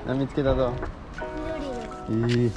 何見つけたぞ。緑。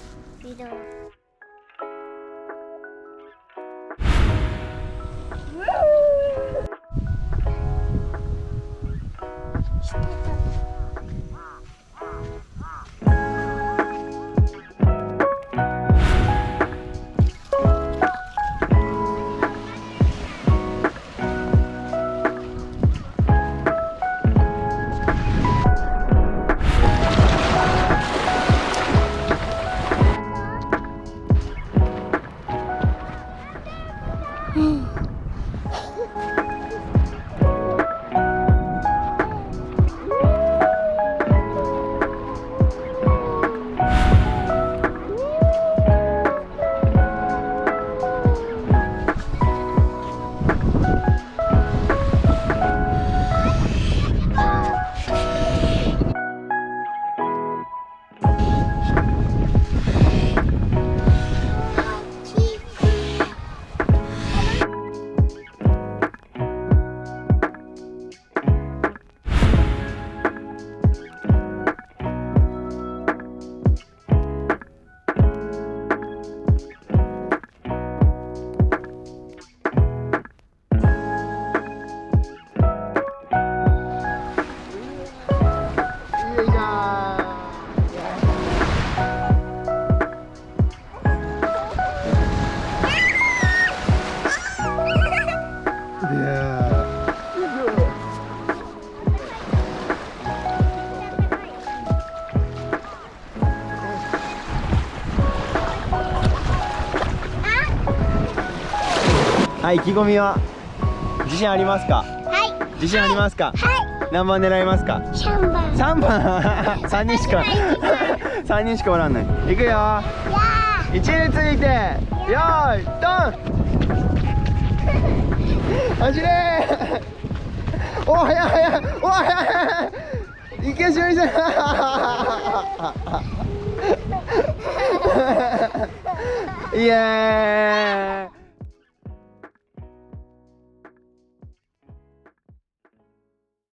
はい、意気込みは自信ありますか？はい。自信ありますか？はい。何番狙いますか3番。3番3人しか3人しかおらんのに。いくよー。位置についてよーいドン。走れー。お早い早い、お早い、いけしゅりさんイエーイ。